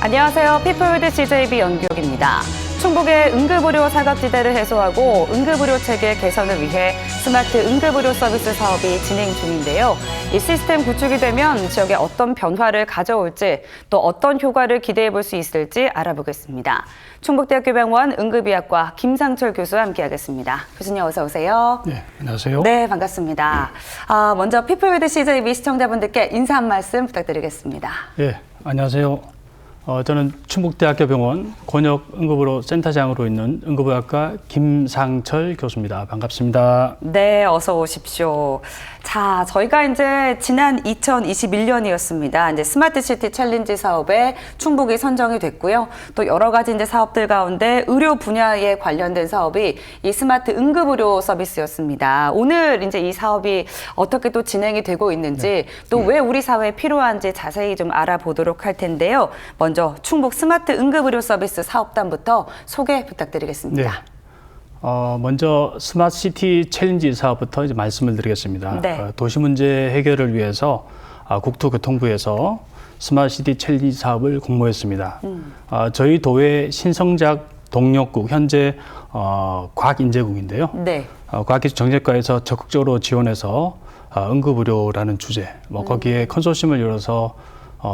안녕하세요. 피플위드 CJB 연규혁입니다. 충북의 응급의료 사각지대를 해소하고 응급의료 체계 개선을 위해 스마트 응급의료 서비스 사업이 진행 중인데요. 이 시스템 구축이 되면 지역에 어떤 변화를 가져올지 또 어떤 효과를 기대해 볼 수 있을지 알아보겠습니다. 충북대학교 병원 응급의학과 김상철 교수와 함께하겠습니다. 교수님 어서 오세요. 네, 안녕하세요. 네, 반갑습니다. 먼저 피플위드 CJB 시청자분들께 인사 한 말씀 부탁드리겠습니다. 네, 안녕하세요. 저는 충북대학교 병원 권역응급의료 센터장으로 있는 응급의학과 김상철 교수입니다. 반갑습니다. 네, 어서 오십시오. 자, 저희가 이제 지난 2021년이었습니다. 이제 스마트 시티 챌린지 사업에 충북이 선정이 됐고요. 또 여러 가지 이제 사업들 가운데 의료 분야에 관련된 사업이 이 스마트 응급의료 서비스였습니다. 오늘 이제 이 사업이 어떻게 또 진행이 되고 있는지 또 왜 우리 사회에 필요한지 자세히 좀 알아보도록 할 텐데요. 먼저 충북 스마트 응급의료 서비스 사업단부터 소개 부탁드리겠습니다. 네. 먼저 스마트 시티 챌린지 사업부터 이제 말씀을 드리겠습니다. 네. 도시 문제 해결을 위해서 국토교통부에서 스마트 시티 챌린지 사업을 공모했습니다. 저희 도의 신성작 동력국 현재 과학인재국인데요. 네. 과학기술정책과에서 적극적으로 지원해서 응급의료라는 주제, 거기에 컨소시엄을 열어서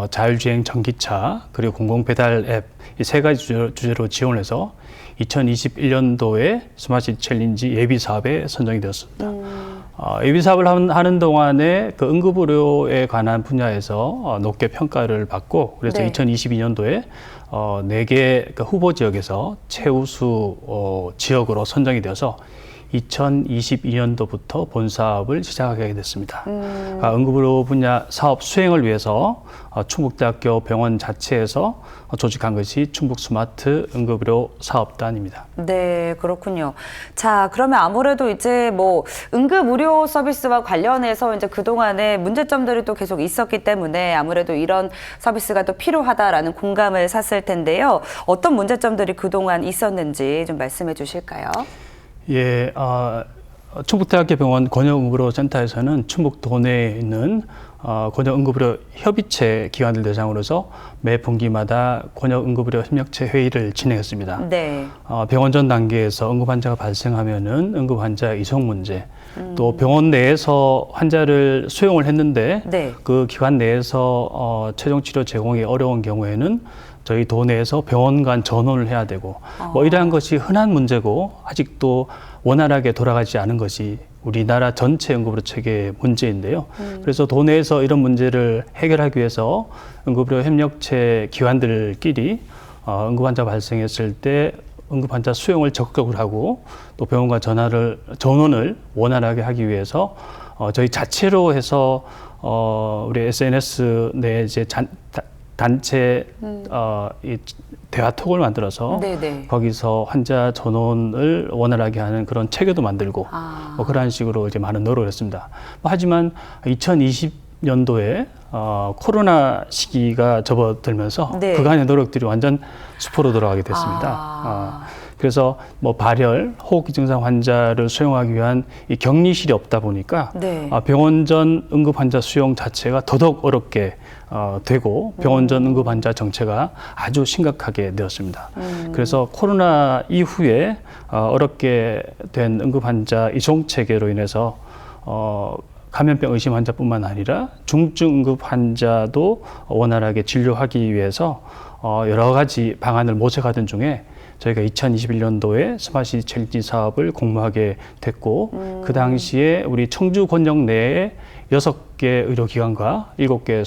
자율주행 전기차 그리고 공공배달 앱 이 세 가지 주제로 지원해서 2021년도에 스마트시티 챌린지 예비사업에 선정이 되었습니다. 예비사업을 하는 동안에 그 응급의료에 관한 분야에서 높게 평가를 받고 그래서 네. 2022년도에 4개 그 후보 지역에서 최우수 지역으로 선정이 되어서 2022년도부터 본 사업을 시작하게 됐습니다. 응급의료 분야 사업 수행을 위해서 충북대학교 병원 자체에서 조직한 것이 충북 스마트 응급의료 사업단입니다. 네, 그렇군요. 자, 그러면 아무래도 이제 뭐 응급의료 서비스와 관련해서 이제 그동안에 문제점들이 또 계속 있었기 때문에 아무래도 이런 서비스가 또 필요하다라는 공감을 샀을 텐데요. 어떤 문제점들이 그동안 있었는지 좀 말씀해 주실까요? 예, 충북대학교 병원 권역응급의료 센터에서는 충북 도내에 있는 권역응급의료 협의체 기관들 대상으로서 매 분기마다 권역응급의료 협력체 회의를 진행했습니다. 네. 병원 전 단계에서 응급환자가 발생하면은 응급환자 이송 문제, 또 병원 내에서 환자를 수용을 했는데 네. 그 기관 내에서 최종 치료 제공이 어려운 경우에는 저희 도내에서 병원 간 전원을 해야 되고 뭐 이러한 것이 흔한 문제고 아직도 원활하게 돌아가지 않은 것이 우리나라 전체 응급의료 체계의 문제인데요. 그래서 도내에서 이런 문제를 해결하기 위해서 응급의료 협력체 기관들끼리 응급환자 발생했을 때 응급환자 수용을 적극적으로 하고 또 병원과 전원을 원활하게 하기 위해서 저희 자체로 해서 우리 SNS 내 이제 단체 이 대화톡을 만들어서 네네. 거기서 환자 전원을 원활하게 하는 그런 체계도 만들고 뭐 그러한 식으로 이제 많은 노력을 했습니다. 하지만 2020년도에 코로나 시기가 접어들면서 네. 그간의 노력들이 완전 수포로 돌아가게 됐습니다. 그래서 뭐 발열, 호흡기 증상 환자를 수용하기 위한 이 격리실이 없다 보니까 네. 병원 전 응급 환자 수용 자체가 더더욱 어렵게 되고 병원 전 응급 환자 정체가 아주 심각하게 되었습니다. 그래서 코로나 이후에 어렵게 된 응급 환자 이송 체계로 인해서 감염병 의심 환자뿐만 아니라 중증 응급 환자도 원활하게 진료하기 위해서 여러 가지 방안을 모색하던 중에 저희가 2021년도에 스마트시티 챌린지 사업을 공모하게 됐고 그 당시에 우리 청주 권역 내에 6개 의료기관과 7개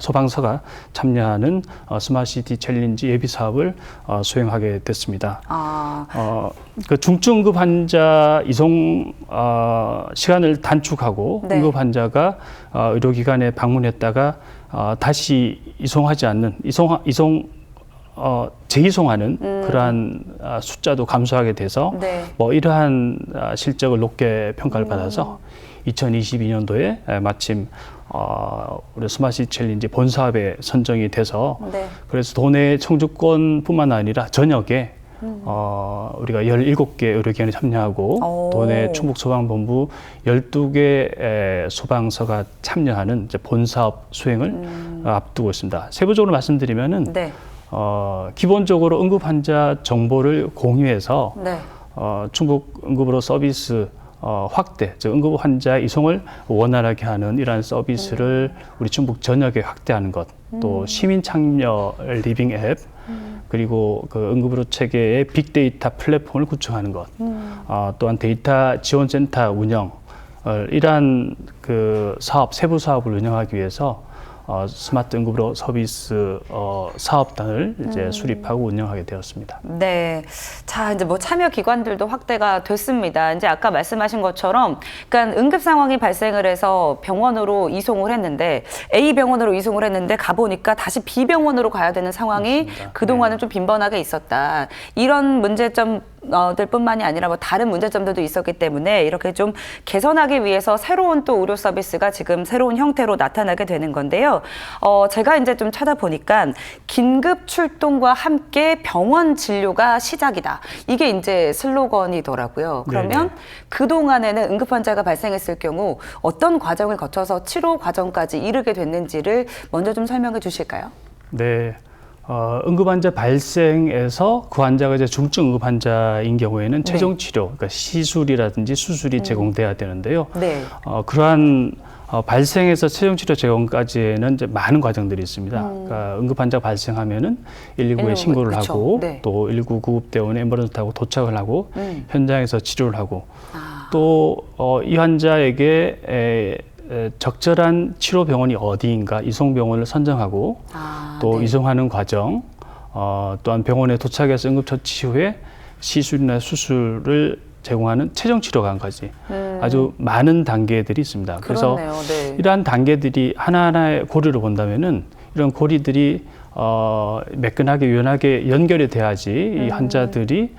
소방서가 참여하는 스마트시티 챌린지 예비 사업을 수행하게 됐습니다. 그 중증응급 환자 이송 시간을 단축하고 네. 응급 환자가 의료기관에 방문했다가 다시 이송하지 않는 재이송하는 그러한 숫자도 감소하게 돼서 네. 뭐 이러한 실적을 높게 평가를 받아서 2022년도에 마침 우리 스마트시티 챌린지 본사업에 선정이 돼서 네. 그래서 도내 청주권뿐만 아니라 전역에 우리가 17개 의료기관이 참여하고 또 내 충북소방본부 12개 소방서가 참여하는 이제 본사업 수행을 앞두고 있습니다. 세부적으로 말씀드리면은 네. 기본적으로 응급 환자 정보를 공유해서 네. 충북 응급으로 서비스 확대, 즉 응급 환자 이송을 원활하게 하는 이러한 서비스를 우리 충북 전역에 확대하는 것, 또 시민 참여 리빙 앱, 그리고 그 응급의료 체계의 빅데이터 플랫폼을 구축하는 것, 또한 데이터 지원센터 운영, 이러한 그 사업, 세부 사업을 운영하기 위해서 스마트 응급의료 서비스 사업단을 이제 수립하고 운영하게 되었습니다. 네. 자, 이제 뭐 참여 기관들도 확대가 됐습니다. 이제 아까 말씀하신 것처럼, 그러니까 응급 상황이 발생을 해서 병원으로 이송을 했는데, A 병원으로 이송을 했는데 가보니까 다시 B 병원으로 가야 되는 상황이 맞습니다. 그동안은 네. 좀 빈번하게 있었다. 이런 문제점 들뿐만이 아니라 뭐 다른 문제점들도 있었기 때문에 이렇게 좀 개선하기 위해서 새로운 또 의료 서비스가 지금 새로운 형태로 나타나게 되는 건데요. 제가 이제 좀 찾아보니까 긴급 출동과 함께 병원 진료가 시작이다. 이게 이제 슬로건이더라고요. 그러면 네네. 그동안에는 응급 환자가 발생했을 경우 어떤 과정을 거쳐서 치료 과정까지 이르게 됐는지를 먼저 좀 설명해 주실까요? 네. 응급 환자 발생에서 그 환자가 이제 중증 응급 환자인 경우에는 최종 치료, 그러니까 시술이라든지 수술이 제공돼야 되는데요. 네. 그러한 발생에서 최종 치료 제공까지는 이제 많은 과정들이 있습니다. 그러니까 응급 환자가 발생하면은 119에 119, 신고를 그쵸. 하고 네. 또 119 구급대원에 앰뷸런스 타고 도착을 하고 현장에서 치료를 하고 아. 또 이 환자에게 적절한 치료 병원이 어디인가 이송 병원을 선정하고 또 네. 이송하는 과정, 또한 병원에 도착해서 응급처치 후에 시술이나 수술을 제공하는 최종 치료관까지 아주 많은 단계들이 있습니다. 그래서 그렇네요. 네. 이러한 단계들이 하나하나의 고리를 본다면은 이런 고리들이 매끈하게 유연하게 연결이 돼야지 이 환자들이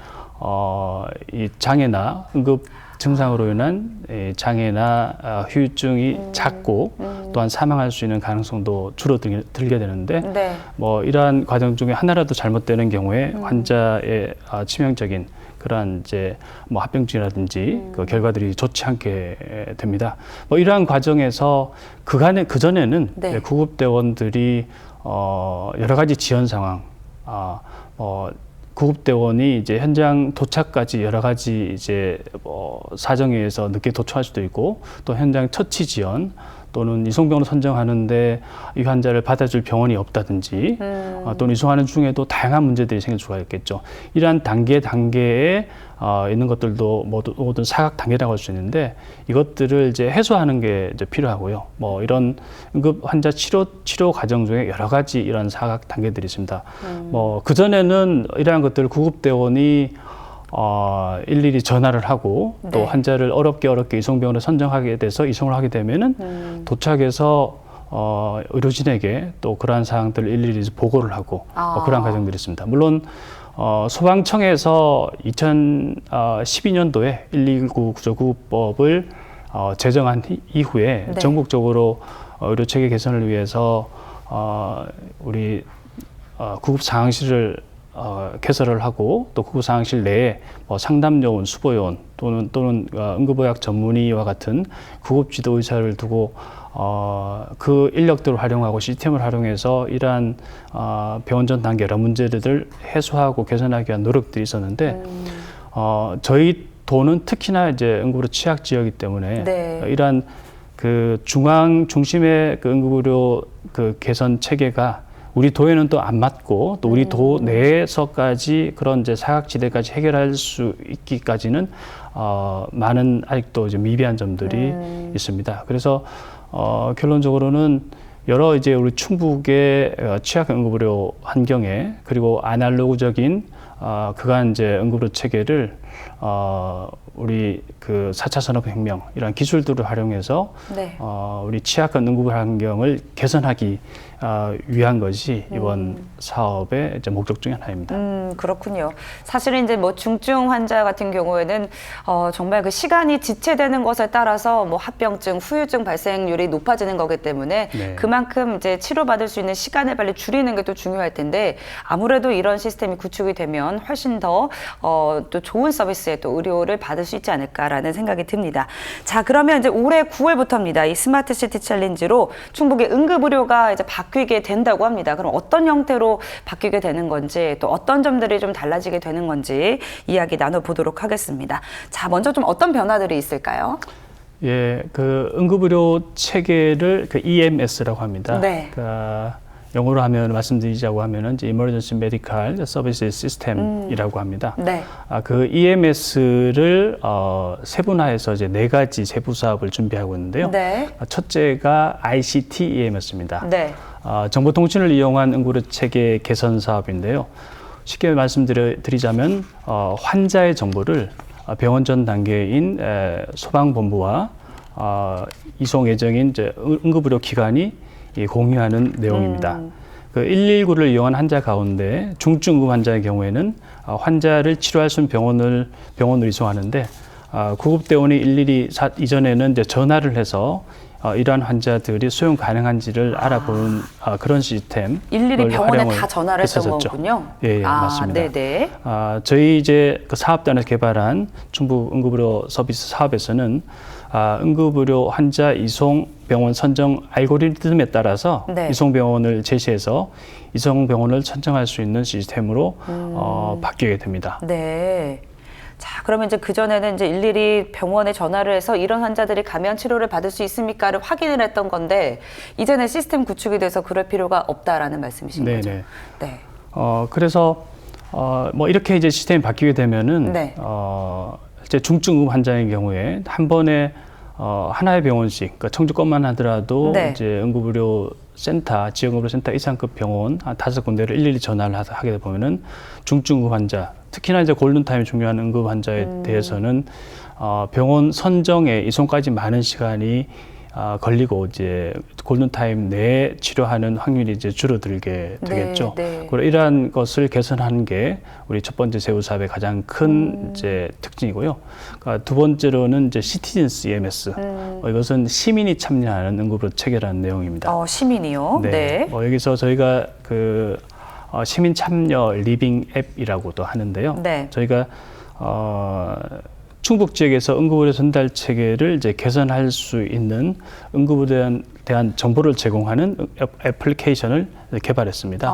이 장애나 응급 증상으로 인한 장애나 후유증이 작고 또한 사망할 수 있는 가능성도 줄어들게 되는데 네. 뭐 이러한 과정 중에 하나라도 잘못되는 경우에 환자의 치명적인 그러한 이제 뭐 합병증이라든지 그 결과들이 좋지 않게 됩니다. 뭐 이러한 과정에서 그 전에는 네. 구급대원들이 여러 가지 지연 상황, 구급대원이 이제 현장 도착까지 여러 가지 이제 사정에 의해서 늦게 도착할 수도 있고 또 현장 처치 지연 또는 이송병원을 선정하는데 이 환자를 받아줄 병원이 없다든지 또는 이송하는 중에도 다양한 문제들이 생길 수가 있겠죠. 이러한 단계에 있는 것들도 모든 사각 단계라고 할 수 있는데 이것들을 이제 해소하는 게 이제 필요하고요. 뭐 이런 응급 환자 치료 과정 중에 여러 가지 이런 사각 단계들이 있습니다. 뭐 그전에는 이러한 것들을 구급대원이 일일이 전화를 하고 또 네. 환자를 어렵게 이송병원을 선정하게 돼서 이송을 하게 되면은 도착해서 의료진에게 또 그러한 사항들을 일일이 보고를 하고 그러한 과정들이 있습니다. 물론 소방청에서 2012년도에 119 구조구급법을 제정한 이후에 네. 전국적으로 의료 체계 개선을 위해서 우리 구급 상황실을 개설을 하고 또 구급 상황실 내에 뭐 상담 요원, 수보 요원 또는 응급의학 전문의와 같은 구급 지도 의사를 두고 그 인력들을 활용하고 시스템을 활용해서 이러한 병원 전 단계 여러 문제들을 해소하고 개선하기 위한 노력들이 있었는데 저희 도는 특히나 이제 응급의료 취약 지역이기 때문에 네. 이러한 그 중앙 중심의 그 응급의료 그 개선 체계가 우리 도에는 또 안 맞고 또 우리 도 내에서까지 그런 이제 사각지대까지 해결할 수 있기까지는 많은 아직도 이제 미비한 점들이 있습니다. 그래서 결론적으로는 여러 이제 우리 충북의 취약 응급의료 환경에 그리고 아날로그적인 그간 이제 응급의료 체계를 우리 그 4차 산업혁명 이런 기술들을 활용해서 네. 우리 취약한 응급 환경을 개선하기 위한 것이 이번 사업의 이제 목적 중에 하나입니다. 그렇군요. 사실은 이제 뭐 중증 환자 같은 경우에는 정말 그 시간이 지체되는 것에 따라서 뭐 합병증, 후유증 발생률이 높아지는 거기 때문에 네. 그만큼 이제 치료받을 수 있는 시간을 빨리 줄이는 게 또 중요할 텐데 아무래도 이런 시스템이 구축이 되면 훨씬 더 또 좋은 서비스의 또 의료를 받을 수 있지 않을까라는 생각이 듭니다. 자, 그러면 이제 올해 9월부터입니다. 이 스마트 시티 챌린지로 충북의 응급의료가 이제 바뀌게 된다고 합니다. 그럼 어떤 형태로 바뀌게 되는 건지 또 어떤 점들이 좀 달라지게 되는 건지 이야기 나눠보도록 하겠습니다. 자, 먼저 좀 어떤 변화들이 있을까요? 예, 그 응급의료 체계를 그 EMS라고 합니다. 네. 영어로 하면 말씀드리자고 하면은 이제 Emergency Medical Services System이라고 합니다. 네. 그 EMS를 세분화해서 이제 4가지 세부 사업을 준비하고 있는데요. 네. 첫째가 ICT EMS입니다. 네. 정보통신을 이용한 응급의료 체계 개선 사업인데요. 쉽게 말씀드리자면 환자의 정보를 병원 전 단계인 소방본부와 이송 예정인 이제 응급의료 기관이 공유하는 내용입니다. 그 119를 이용한 환자 가운데 중증 응급 환자의 경우에는 환자를 치료할 수 있는 병원으로 이송하는데 구급대원이 일일이 이전에는 이제 전화를 해서 이러한 환자들이 수용 가능한지를 알아보는 그런 시스템. 일일이 병원에 다 전화를 했던 했었죠. 거군요. 예, 맞습니다. 네네. 저희 이제 그 사업단에서 개발한 충북 응급의료 서비스 사업에서는 응급의료 환자 이송 병원 선정 알고리즘에 따라서 네. 이송병원을 제시해서 이송병원을 선정할 수 있는 시스템으로 바뀌게 됩니다. 네. 자, 그러면 이제 그전에는 이제 일일이 병원에 전화를 해서 이런 환자들이 가면 치료를 받을 수 있습니까를 확인을 했던 건데 이제는 시스템 구축이 돼서 그럴 필요가 없다라는 말씀이신 네네. 거죠? 네. 그래서 뭐 이렇게 이제 시스템이 바뀌게 되면은 네. 이제 중증 응급 환자의 경우에 한 번에 하나의 병원씩, 그러니까 청주권만 하더라도 네. 이제 응급의료 센터, 지역응급의료센터 이상급 병원 한 5군데를 일일이 전화를 하게 보면은 중증 응급 환자, 특히나 이제 골든타임이 중요한 응급 환자에 대해서는 병원 선정에 이송까지 많은 시간이 걸리고 이제 골든타임 내에 치료하는 확률이 이제 줄어들게 되겠죠. 네. 그리고 이러한 것을 개선하는 게 우리 첫 번째 세부 사업의 가장 큰 이제 특징이고요. 그러니까 두 번째로는 이제 시티즌스 EMS. 이것은 시민이 참여하는 응급의료 체계라는 내용입니다. 시민이요? 네. 여기서 저희가 그 시민 참여 리빙 앱이라고도 하는데요. 네. 저희가 충북 지역에서 응급의료 전달 체계를 이제 개선할 수 있는 응급의료에 대한 정보를 제공하는 애플리케이션을 개발했습니다.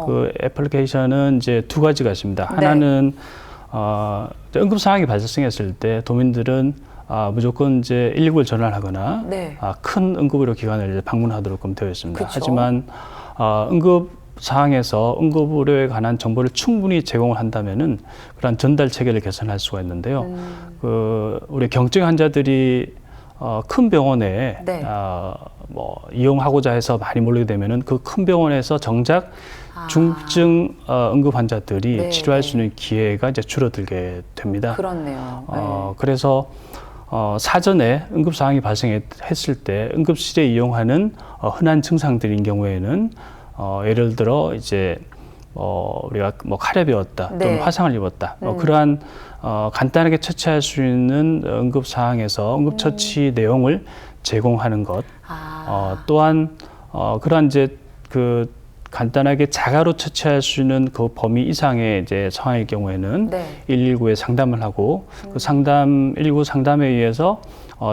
그 애플리케이션은 이제 2가지가 있습니다. 네. 하나는 응급 상황이 발생했을 때 도민들은 무조건 이제 119를 전화를 하거나 네. 큰 응급의료 기관을 이제 방문하도록 되어 있습니다. 그쵸. 하지만 응급 상황에서 응급의료에 관한 정보를 충분히 제공을 한다면은 그런 전달 체계를 개선할 수가 있는데요. 우리 경증 환자들이 큰 병원에 네. 뭐 이용하고자 해서 많이 몰리게 되면은 그 큰 병원에서 정작 중증 응급 환자들이 네. 치료할 수 있는 기회가 이제 줄어들게 됩니다. 그렇네요. 그래서 사전에 응급 상황이 발생했을 때 응급실에 이용하는 흔한 증상들인 경우에는 예를 들어 이제 우리가 뭐 칼에 베었다 네. 또는 화상을 입었다 그러한 간단하게 처치할 수 있는 응급 상황에서 응급 처치 내용을 제공하는 것 또한 그러한 이제 그 간단하게 자가로 처치할 수 있는 그 범위 이상의 이제 상황일 경우에는 네. 119에 상담을 하고 그 119 상담에 의해서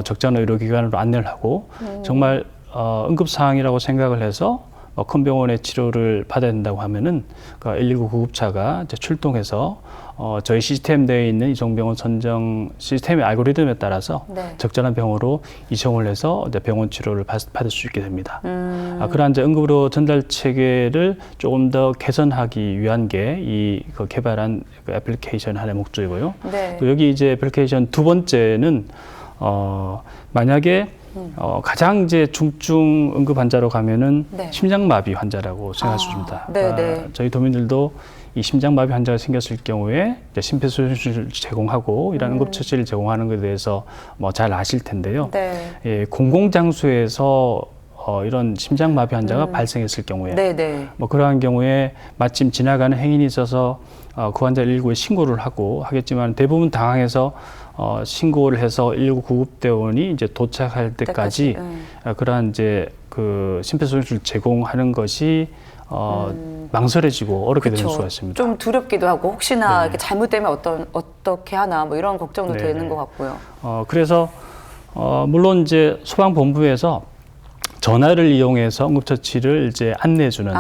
적절한 의료기관으로 안내를 하고 정말 응급 상황이라고 생각을 해서 큰 병원의 치료를 받아야 된다고 하면은 그 119 구급차가 이제 출동해서 저희 시스템 내에 있는 이송병원 선정 시스템의 알고리즘에 따라서 네. 적절한 병원으로 이송을 해서 이제 병원 치료를 받을 수 있게 됩니다. 그러한 이제 응급의료 전달 체계를 조금 더 개선하기 위한 게 이 개발한 그 애플리케이션 하나의 목적이고요. 네. 또 여기 이제 애플리케이션 두 번째는 만약에 가장 이제 중증 응급 환자로 가면은 네. 심장마비 환자라고 생각할 수 있습니다. 네. 저희 도민들도 이 심장마비 환자가 생겼을 경우에 이제 심폐소생술을 제공하고 이런 응급처치를 제공하는 것에 대해서 뭐 잘 아실 텐데요. 네. 예, 공공장소에서 이런 심장마비 환자가 발생했을 경우에 네네. 뭐 그러한 경우에 마침 지나가는 행인이 있어서 그 환자 119에 신고를 하고 하겠지만 대부분 당황해서 신고를 해서 119 구급대원이 이제 도착할 때까지 그러한 이제 그 심폐소생술 제공하는 것이 망설여지고 어렵게 되는 수가 있습니다. 좀 두렵기도 하고 혹시나 네. 이렇게 잘못되면 어떻게 하나 뭐 이런 걱정도 네. 되는 것 같고요. 그래서 물론 이제 소방본부에서 전화를 이용해서 응급처치를 이제 안내해주는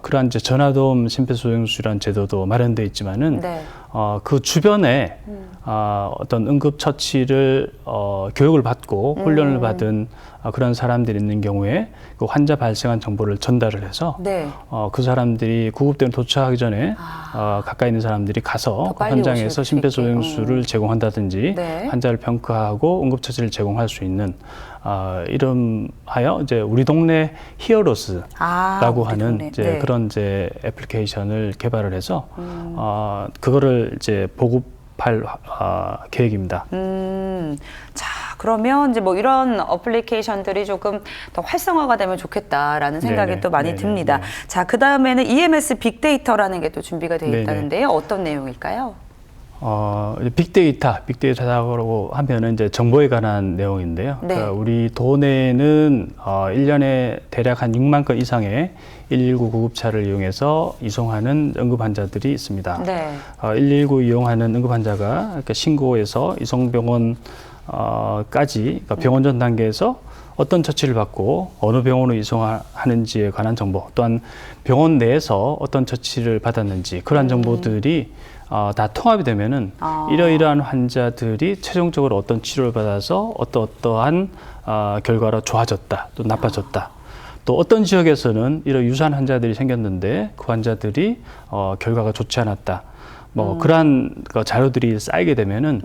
그러한 이제 전화도움 심폐소생술이라는 제도도 마련되어 있지만은 네. 그 주변에 어떤 응급처치를 교육을 받고 훈련을 받은 그런 사람들이 있는 경우에 그 환자 발생한 정보를 전달을 해서 네. 그 사람들이 구급대원 도착하기 전에 가까이 있는 사람들이 가서 그 빨리 현장에서 오실 수 심폐소생술을 제공한다든지 네. 환자를 병크하고 응급처치를 제공할 수 있는 이름하여 이제 우리 동네 히어로스라고 우리 하는 동네. 이제 네. 그런 이제 애플리케이션을 개발을 해서 그거를 이제 보급할 계획입니다. 자, 그러면 이제 뭐 이런 어플리케이션들이 조금 더 활성화가 되면 좋겠다라는 생각이 네네. 또 많이 네네. 듭니다. 네. 자, 그 다음에는 EMS 빅데이터라는 게 또 준비가 되어 네네. 있다는데요. 어떤 내용일까요? 빅데이터라고 하면은 이제 정보에 관한 내용인데요. 네. 그러니까 우리 도내는 1년에 대략 한 6만 건 이상의 119 구급차를 이용해서 이송하는 응급 환자들이 있습니다. 네. 119 이용하는 응급 환자가 그러니까 신고해서 이송병원 까지 그러니까 병원 전 단계에서 어떤 처치를 받고 어느 병원으로 이송하는지에 관한 정보, 또한 병원 내에서 어떤 처치를 받았는지 그러한 정보들이 다 통합이 되면은 이러이러한 환자들이 최종적으로 어떤 치료를 받아서 어떠한 결과로 좋아졌다, 또 나빠졌다. 또 어떤 지역에서는 이런 유사한 환자들이 생겼는데 그 환자들이 결과가 좋지 않았다. 뭐 그러한 자료들이 쌓이게 되면은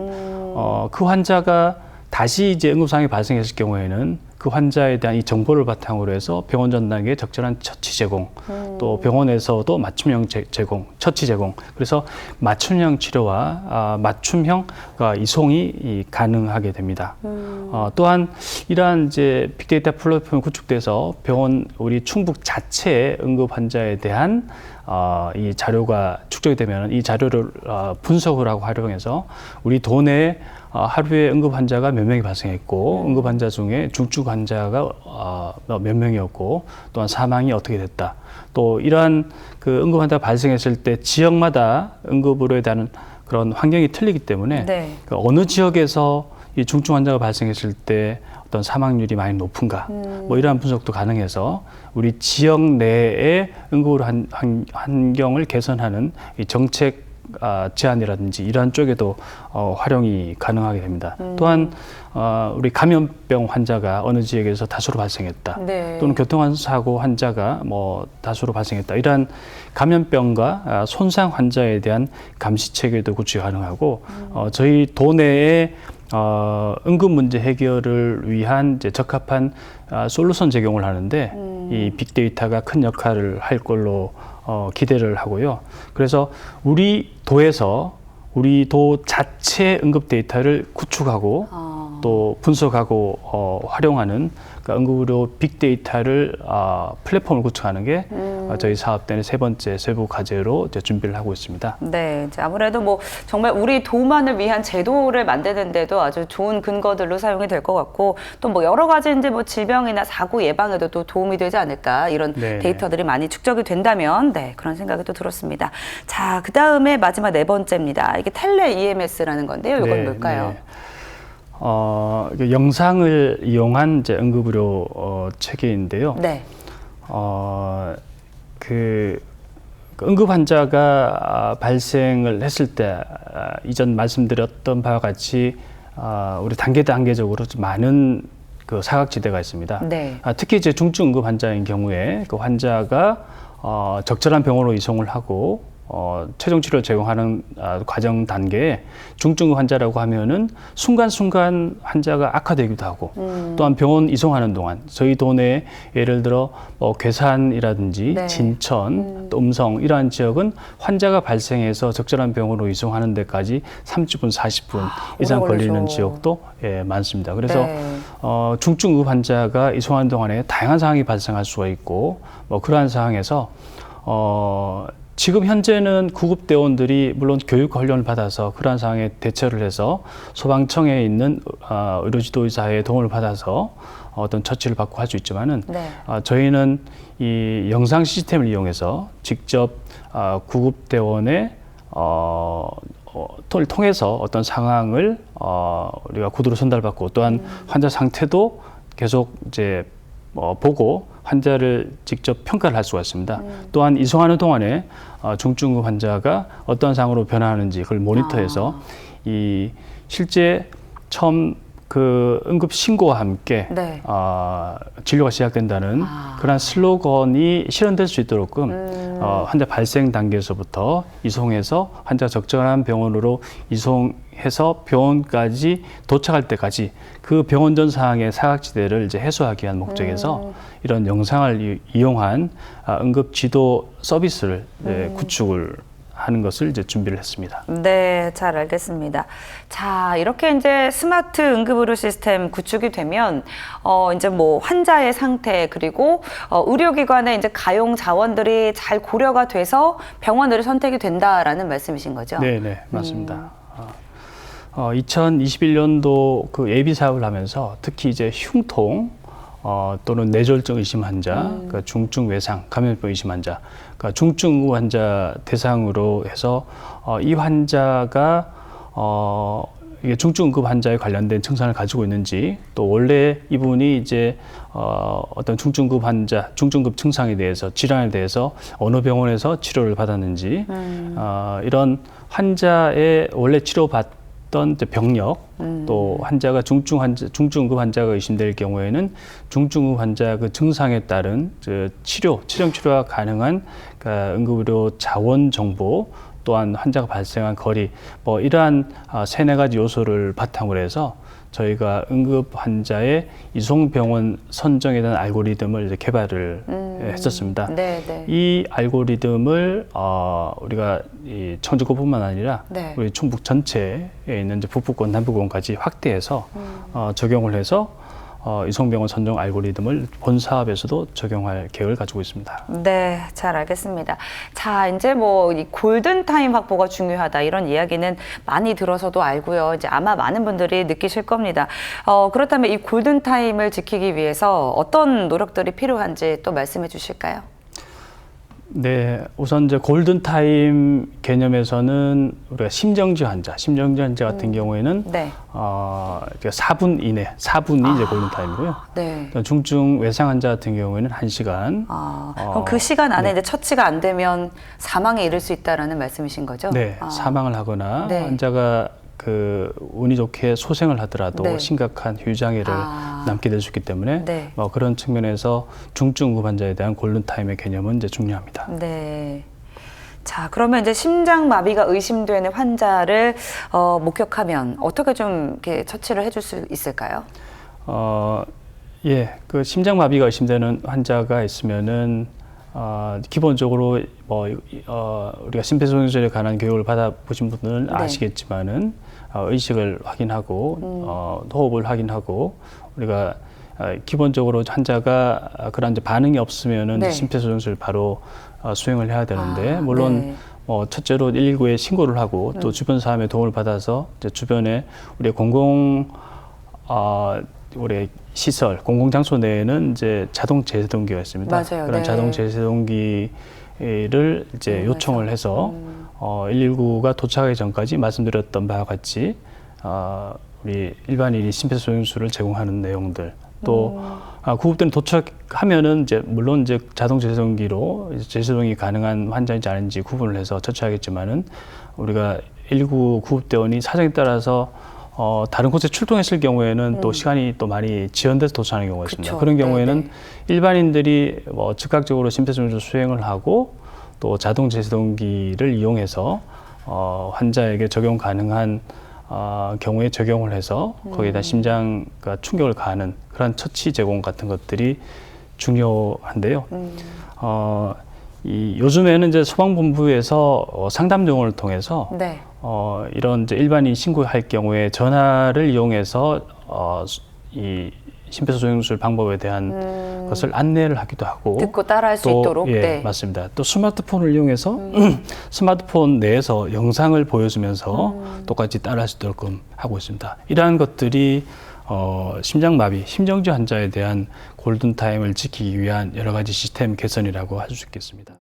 그 환자가 다시 이제 응급상황이 발생했을 경우에는 그 환자에 대한 이 정보를 바탕으로 해서 병원 전 단계에 적절한 처치 제공, 또 병원에서도 맞춤형 제공, 처치 제공. 그래서 맞춤형 치료와 맞춤형 이송이 가능하게 됩니다. 또한 이러한 이제 빅데이터 플랫폼이 구축돼서 병원 우리 충북 자체의 응급 환자에 대한 이 자료가 축적이 되면 이 자료를 분석을 하고 활용해서 우리 도내에 하루에 응급 환자가 몇 명이 발생했고 응급 환자 중에 중증 환자가 몇 명이었고 또한 사망이 어떻게 됐다. 또 이러한 그 응급 환자가 발생했을 때 지역마다 응급으로에 대한 그런 환경이 틀리기 때문에 네. 그 어느 지역에서 이 중증 환자가 발생했을 때 어떤 사망률이 많이 높은가 뭐 이러한 분석도 가능해서 우리 지역 내의 응급 환경을 개선하는 이 정책 제안이라든지 이러한 쪽에도 활용이 가능하게 됩니다. 또한 우리 감염병 환자가 어느 지역에서 다수로 발생했다. 네. 또는 교통사고 환자가 뭐 다수로 발생했다. 이러한 감염병과 손상 환자에 대한 감시 체계도 구축 가능하고 저희 도내에 응급 문제 해결을 위한 이제 적합한 솔루션 제공을 하는데 이 빅데이터가 큰 역할을 할 걸로 기대를 하고요. 그래서 우리 도에서 우리 도 자체 응급 데이터를 구축하고 또 분석하고 활용하는 응급의료 빅데이터를 플랫폼을 구축하는 게 저희 사업단의 세 번째 세부 과제로 이제 준비를 하고 있습니다. 네, 이제 아무래도 뭐 정말 우리 도만을 위한 제도를 만드는데도 아주 좋은 근거들로 사용이 될 것 같고 또 뭐 여러 가지 이제 뭐 질병이나 사고 예방에도 또 도움이 되지 않을까 이런 네네. 데이터들이 많이 축적이 된다면 그런 생각이 또 들었습니다. 자, 그 다음에 마지막 네 번째입니다. 이게 텔레 EMS라는 건데요. 이건 네, 뭘까요? 네. 영상을 이용한 이제 응급의료 체계인데요. 네. 그 응급 환자가 발생을 했을 때 이전 말씀드렸던 바와 같이 우리 단계적으로 좀 많은 그 사각지대가 있습니다. 네. 특히 이제 중증 응급 환자인 경우에 그 환자가 적절한 병원으로 이송을 하고 최종 치료를 제공하는 과정 단계에 중증 환자라고 하면은 순간순간 환자가 악화되기도 하고 또한 병원 이송하는 동안 저희 도내에 예를 들어 괴산이라든지 네. 진천, 또 음성 이러한 지역은 환자가 발생해서 적절한 병원으로 이송하는 데까지 30분, 40분 이상 오래 걸리는 걸리죠. 지역도 많습니다. 그래서 네. 중증 환자가 이송하는 동안에 다양한 상황이 발생할 수가 있고 그러한 상황에서 지금 현재는 구급대원들이 물론 교육 훈련을 받아서 그러한 상황에 대처를 해서 소방청에 있는 의료지도의사의 도움을 받아서 어떤 처치를 받고 할 수 있지만은 네. 저희는 이 영상 시스템을 이용해서 직접 구급대원의 를 통해서 어떤 상황을 우리가 구두로 전달받고 또한 환자 상태도 계속 이제 보고 환자를 직접 평가를 할 수가 있습니다. 또한 이송하는 동안에 중증급 환자가 어떤 상황으로 변화하는지 그걸 모니터해서 이 실제 처음 그 응급 신고와 함께 네. 진료가 시작된다는 그런 슬로건이 실현될 수 있도록끔 환자 발생 단계에서부터 이송해서 환자 적절한 병원으로 이송해서 병원까지 도착할 때까지 그 병원 전 상황의 사각지대를 이제 해소하기 위한 목적에서 이런 영상을 이용한 응급 지도 서비스를 구축을 하는 것을 이제 준비를 했습니다. 네, 잘 알겠습니다. 자, 이렇게 이제 스마트 응급의료 시스템 구축이 되면 이제 뭐 환자의 상태 그리고 의료기관의 이제 가용 자원들이 잘 고려가 돼서 병원으로 선택이 된다라는 말씀이신 거죠? 네, 네, 맞습니다. 2021년도 그 예비 사업을 하면서 특히 이제 흉통 또는 뇌졸중 의심 환자, 그러니까 중증 외상, 감염병 의심 환자, 그러니까 중증 환자 대상으로 해서 이 환자가 이게 중증응급 환자에 관련된 증상을 가지고 있는지 또 원래 이분이 이제 어떤 중증응급 환자, 중증응급 증상에 대해서 질환에 대해서 어느 병원에서 치료를 받았는지 이런 환자의 원래 치료받던 병력 또 환자가 중증응급 환자가 의심될 경우에는 중증응급 환자 그 증상에 따른 치료, 치령 치료가 가능한 그러니까 응급의료 자원 정보 또한 환자가 발생한 거리 뭐 이러한 세네 가지 요소를 바탕으로 해서 저희가 응급 환자의 이송 병원 선정에 대한 알고리즘을 이제 개발을 했었습니다. 네, 네. 이 알고리즘을 우리가 이 청주권뿐만 아니라 네. 우리 충북 전체에 있는 이제 북부권, 남부권까지 확대해서 적용을 해서 이송병원 선정 알고리즘을 본 사업에서도 적용할 계획을 가지고 있습니다. 네, 잘 알겠습니다. 자, 이제 뭐 이 골든타임 확보가 중요하다 이런 이야기는 많이 들어서도 알고요. 이제 아마 많은 분들이 느끼실 겁니다. 그렇다면 이 골든타임을 지키기 위해서 어떤 노력들이 필요한지 또 말씀해 주실까요? 네, 우선 이제 골든타임 개념에서는 우리가 심정지 환자 같은 경우에는 네. 4분 이내, 4분이 이제 골든타임이고요. 네. 중증 외상 환자 같은 경우에는 1시간. 그럼 그 시간 안에 이제 처치가 안 되면 사망에 이를 수 있다라는 말씀이신 거죠? 네, 사망을 하거나 네. 환자가 그 운이 좋게 소생을 하더라도 네. 심각한 후유장애를 남게 될 수 있기 때문에 네. 그런 측면에서 중증응급 환자에 대한 골든타임의 개념은 이제 중요합니다. 네. 자, 그러면 이제 심장마비가 의심되는 환자를 목격하면 어떻게 좀 이렇게 처치를 해줄 수 있을까요? 예, 그 심장마비가 의심되는 환자가 있으면은 기본적으로 우리가 심폐소생술에 관한 교육을 받아보신 분들은 네. 아시겠지만은 의식을 확인하고 호흡을 확인하고 우리가 기본적으로 환자가 그런 이제 반응이 없으면은 네. 심폐소생술 바로 수행을 해야 되는데 물론 네. 첫째로 119에 신고를 하고 또 주변 사람의 도움을 받아서 이제 주변에 우리 우리 시설, 공공장소 내에는 이제 자동 제세동기가 있습니다. 맞아요. 그런 네. 자동 제세동기를 이제 요청을 해서 119가 도착하기 전까지 말씀드렸던 바와 같이 우리 일반인이 심폐소생술을 제공하는 내용들 또 구급대는 도착하면은 이제 물론 이제 자동 제세동기로 제세동이 가능한 환자인지 아닌지 구분을 해서 처치하겠지만은 우리가 119 구급대원이 사정에 따라서 다른 곳에 출동했을 경우에는 또 시간이 또 많이 지연돼서 도착하는 경우가 있습니다. 그쵸. 그런 경우에는 네네. 일반인들이 즉각적으로 심폐소생술 수행을 하고 또 자동 제동기를 이용해서 환자에게 적용 가능한 경우에 적용을 해서 거기에다 심장과 충격을 가하는 그런 처치 제공 같은 것들이 중요한데요. 요즘에는 이제 소방본부에서 상담용을 통해서 네. 이런 이제 일반인 신고할 경우에 전화를 이용해서 이 심폐소생술 방법에 대한 것을 안내를 하기도 하고 듣고 따라할 수 또, 있도록. 예, 네. 맞습니다. 또 스마트폰을 이용해서 스마트폰 내에서 영상을 보여주면서 똑같이 따라할 수 있도록 하고 있습니다. 이러한 것들이 심장마비, 심정지 환자에 대한 골든타임을 지키기 위한 여러 가지 시스템 개선이라고 할 수 있겠습니다.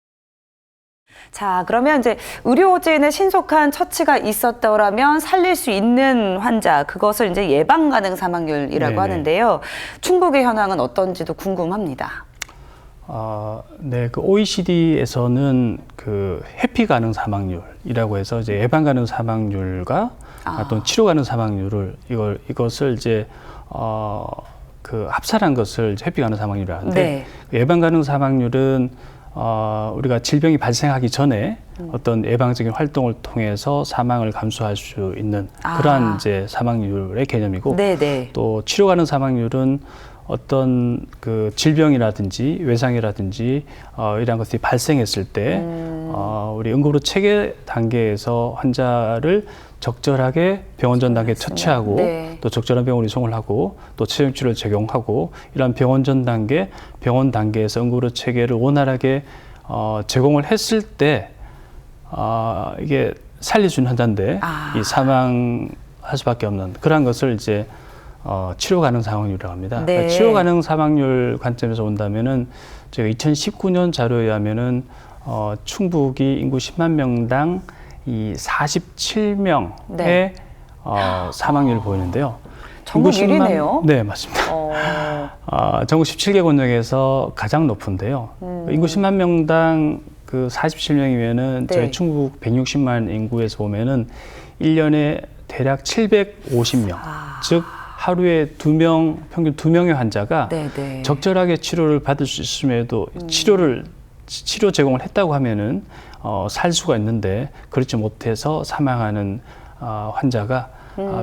자, 그러면 이제 의료진의 신속한 처치가 있었더라면 살릴 수 있는 환자, 그것을 이제 예방 가능 사망률이라고 네네. 하는데요. 충북의 현황은 어떤지도 궁금합니다. 네, 그 OECD에서는 그 회피 가능 사망률이라고 해서 이제 예방 가능 사망률과 또는 치료 가능 사망률을 이것을 이제 그 합산한 것을 이제 회피 가능 사망률이라고 하는데 네. 예방 가능 사망률은 우리가 질병이 발생하기 전에 어떤 예방적인 활동을 통해서 사망을 감수할 수 있는 그러한 이제 사망률의 개념이고, 네네. 또 치료 가능 사망률은 어떤 그 질병이라든지 외상이라든지 이러한 것들이 발생했을 때 우리 응급의료 체계 단계에서 환자를 적절하게 병원 전 단계에 처치하고 네. 또 적절한 병원 이송을 하고 또 체중 치료를 적용하고 이러한 병원 전 단계, 병원 단계에서 응급의료 체계를 원활하게 제공을 했을 때 이게 살릴 수 있는 환자인데 이 사망할 수밖에 없는 그러한 것을 이제 치료 가능 사망률이라고 합니다. 네. 그러니까 치료 가능 사망률 관점에서 본다면은 제가 2019년 자료에 의하면은 충북이 인구 10만 명당 이 47명의 네. 사망률을 보이는데요. 전국 인구 10만 1위네요. 네, 맞습니다. 전국 17개 권역에서 가장 높은데요. 인구 10만 명당 그 47명이면은 네. 저희 충북 160만 인구에서 보면은 1년에 대략 750명, 즉 하루에 평균 2명의 환자가 네네. 적절하게 치료를 받을 수 있음에도 치료 제공을 했다고 하면은 살 수가 있는데 그렇지 못해서 사망하는 환자가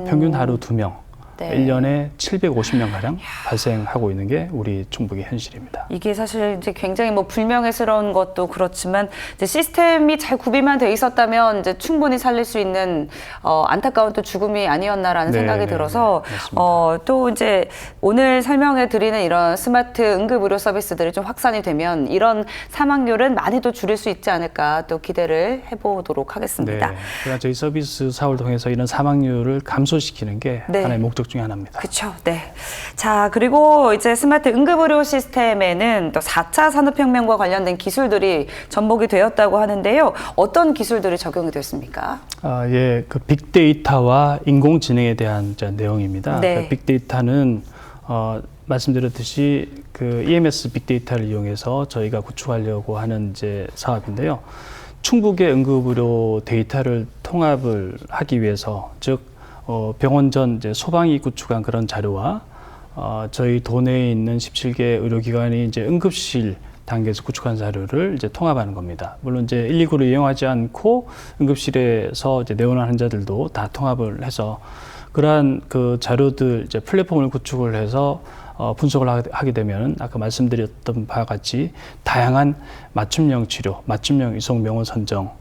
평균 하루 2명, 네. 1년에 750명가량 발생하고 있는 게 우리 충북의 현실입니다. 이게 사실 이제 굉장히 뭐 불명예스러운 것도 그렇지만 이제 시스템이 잘 구비만 돼 있었다면 이제 충분히 살릴 수 있는 안타까운 또 죽음이 아니었나라는 네, 생각이 네, 들어서 맞습니다. 또 이제 오늘 설명해 드리는 이런 스마트 응급 의료 서비스들이 좀 확산이 되면 이런 사망률은 많이 또 줄일 수 있지 않을까 또 기대를 해보도록 하겠습니다. 네, 그러나 저희 서비스 사업을 통해서 이런 사망률을 감소시키는 게 네. 하나의 목적 중에 하나입니다. 그렇죠. 네. 자, 그리고 이제 스마트 응급의료 시스템에는 또 4차 산업혁명과 관련된 기술들이 접목이 되었다고 하는데요. 어떤 기술들이 적용이 됐습니까? 예, 그 빅데이터와 인공지능에 대한 내용입니다. 네. 그 빅데이터는 말씀드렸듯이 그 EMS 빅데이터를 이용해서 저희가 구축하려고 하는 이제 사업인데요. 충북의 응급의료 데이터를 통합을 하기 위해서, 즉 병원 전 이제 소방이 구축한 그런 자료와 저희 도내에 있는 17개 의료기관이 이제 응급실 단계에서 구축한 자료를 이제 통합하는 겁니다. 물론 이제 119를 이용하지 않고 응급실에서 이제 내원한 환자들도 다 통합을 해서 그러한 그 자료들 이제 플랫폼을 구축을 해서 분석을 하게 되면 아까 말씀드렸던 바와 같이 다양한 맞춤형 치료, 맞춤형 이송 병원 선정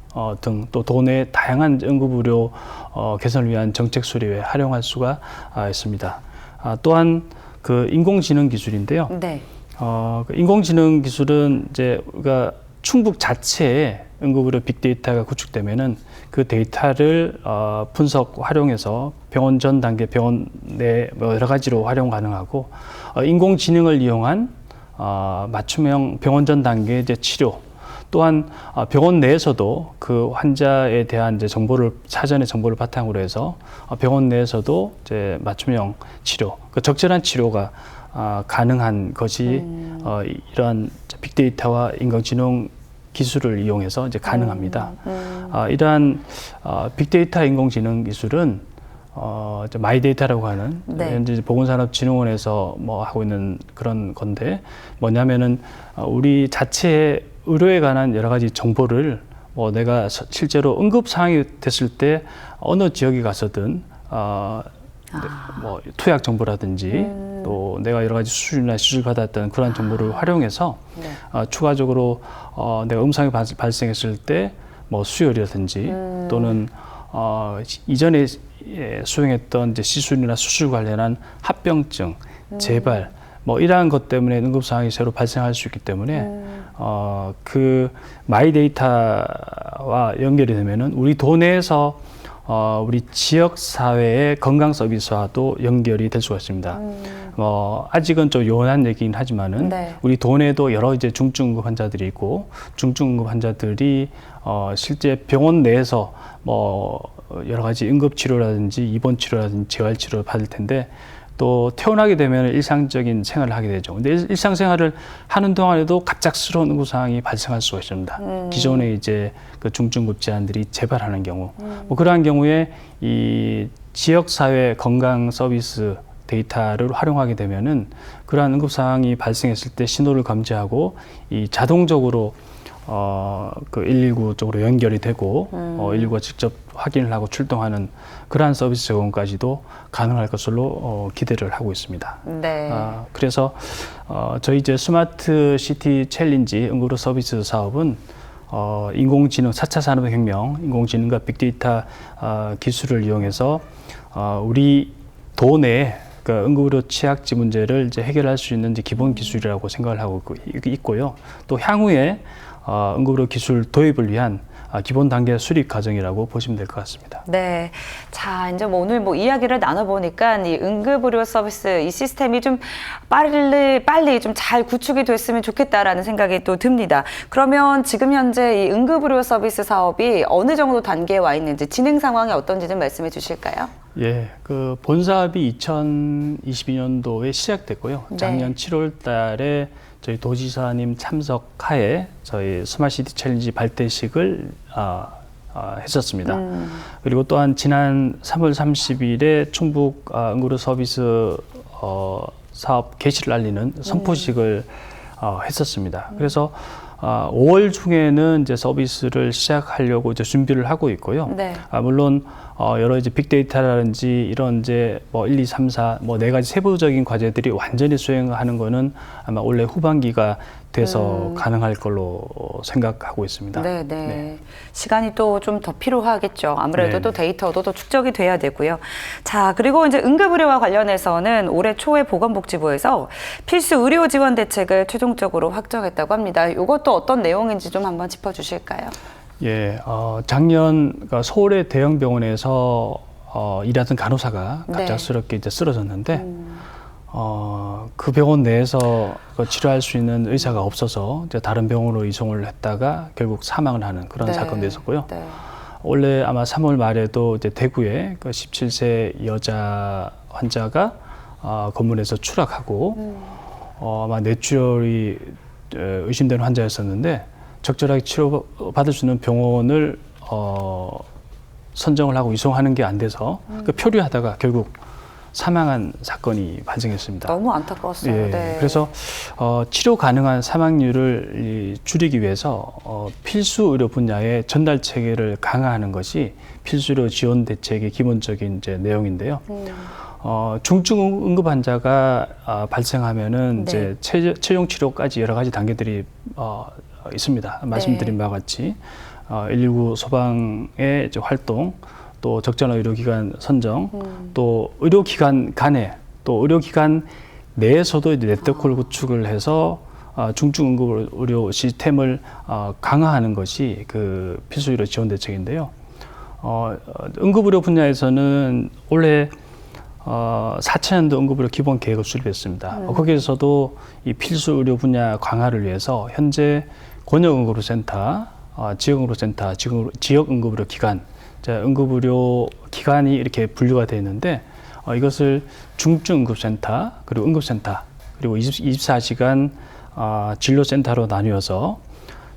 등 또 도내 다양한 응급의료 개선을 위한 정책 수립에 활용할 수가 있습니다. 또한 그 인공지능 기술인데요. 네. 그 인공지능 기술은 이제 우리가 충북 자체에 응급의료 빅데이터가 구축되면은 그 데이터를 분석 활용해서 병원 전 단계, 병원 내 여러 가지로 활용 가능하고 인공지능을 이용한 맞춤형 병원 전 단계 이제 치료. 또한 병원 내에서도 그 환자에 대한 이제 사전의 정보를 바탕으로 해서 병원 내에서도 이제 맞춤형 치료, 그 적절한 치료가 가능한 것이 이러한 빅데이터와 인공지능 기술을 이용해서 이제 가능합니다. 이러한 빅데이터 인공지능 기술은 마이데이터라고 하는 네. 현재 보건산업진흥원에서 뭐 하고 있는 그런 건데 뭐냐면은 우리 자체의 의료에 관한 여러 가지 정보를 내가 실제로 응급 상황이 됐을 때 어느 지역에 가서든 투약 정보라든지 또 내가 여러 가지 수술이나 시술 받았던 그런 정보를 활용해서 추가적으로 내가 음성이 발생했을 때 수혈이라든지 또는 이전에 수행했던 이제 시술이나 수술 관련한 합병증, 재발 이러한 것 때문에 응급 상황이 새로 발생할 수 있기 때문에 그 마이데이터와 연결이 되면은 우리 도내에서 우리 지역 사회의 건강 서비스와도 연결이 될 수가 있습니다. 아직은 좀 요원한 얘기긴 하지만은 우리 도내에도 여러 이제 중증 응급 환자들이 있고 중증 응급 환자들이 실제 병원 내에서 여러 가지 응급 치료라든지 입원 치료라든지 재활 치료를 받을 텐데 또 태어나게 되면 일상적인 생활을 하게 되죠. 근데 일상생활을 하는 동안에도 갑작스러운 응급 상황이 발생할 수가 있습니다. 기존에 이제 그 중증급 질환들이 재발하는 경우, 그러한 경우에 이 지역사회 건강 서비스 데이터를 활용하게 되면은 그러한 응급 상황이 발생했을 때 신호를 감지하고 이 자동적으로 그 119 쪽으로 연결이 되고 119가 직접 확인을 하고 출동하는 그러한 서비스 제공까지도 가능할 것으로 기대를 하고 있습니다. 네. 그래서 저희 이제 스마트 시티 챌린지 응급의료 서비스 사업은 인공지능 4차 산업혁명, 인공지능과 빅데이터 기술을 이용해서 우리 도내 그 응급의료 취약지 문제를 이제 해결할 수 있는 이제 기본 기술이라고 생각을 하고 있고요. 또 향후에 응급의료 기술 도입을 위한 기본 단계 수립 과정이라고 보시면 될 것 같습니다. 네. 자, 이제 오늘 이야기를 나눠보니까 이 응급의료 서비스 이 시스템이 좀 빨리 좀 잘 구축이 됐으면 좋겠다라는 생각이 또 듭니다. 그러면 지금 현재 이 응급의료 서비스 사업이 어느 정도 단계에 와 있는지 진행 상황이 어떤지 좀 말씀해 주실까요? 예, 그 본사업이 2022년도에 시작됐고요. 작년 7월 달에 저희 도지사님 참석하에 저희 스마트시티 챌린지 발대식을 했었습니다. 그리고 또한 지난 3월 30일에 충북 응급의료 서비스 사업 개시를 알리는 선포식을 했었습니다. 그래서 5월 중에는 이제 서비스를 시작하려고 이제 준비를 하고 있고요. 물론 여러 이제 빅데이터라든지 이런 이제 1, 2, 3, 4 네 가지 세부적인 과제들이 완전히 수행하는 거는 아마 올해 후반기가 돼서 가능할 걸로 생각하고 있습니다. 네. 시간이 또 좀 더 필요하겠죠. 아무래도 또 데이터도 또 축적이 돼야 되고요. 자, 그리고 이제 응급의료와 관련해서는 올해 초에 보건복지부에서 필수 의료 지원 대책을 최종적으로 확정했다고 합니다. 이것도 어떤 내용인지 좀 한번 짚어주실까요? 예, 작년 서울의 대형 병원에서 일하던 간호사가 갑작스럽게 이제 쓰러졌는데 그 병원 내에서 치료할 수 있는 의사가 없어서 이제 다른 병원으로 이송을 했다가 결국 사망을 하는 그런 사건도 있었고요. 올해 아마 3월 말에도 이제 대구에 그 17세 여자 환자가 건물에서 추락하고 아마 뇌출혈이 의심되는 환자였었는데 적절하게 치료받을 수 있는 병원을 선정을 하고 이송하는 게 안 돼서 표류하다가 결국 사망한 사건이 발생했습니다. 너무 안타까웠어요. 예, 그래서 치료 가능한 사망률을 줄이기 위해서 필수 의료 분야의 전달 체계를 강화하는 것이 필수 의료 지원 대책의 기본적인 이제 내용인데요. 중증 응급 환자가 발생하면은 이제 최종 치료까지 여러 가지 단계들이 있습니다. 말씀드린 바와 같이 119 소방의 이제 활동, 또 적절한 의료기관 선정, 또 의료기관 간에, 또 의료기관 내에서도 이제 네트워크를 구축을 해서 중증 응급 의료 시스템을 강화하는 것이 그 필수 의료 지원 대책인데요. 응급 의료 분야에서는 올해 4천년도 응급의료 기본 계획을 수립했습니다. 거기에서도 이 필수 의료 분야 강화를 위해서 현재 권역응급의료센터, 지역응급의료센터, 지역응급의료 기관, 응급의료 기관이 이렇게 분류가 되어 있는데 이것을 중증응급센터, 그리고 응급센터, 그리고 24시간 진료센터로 나뉘어서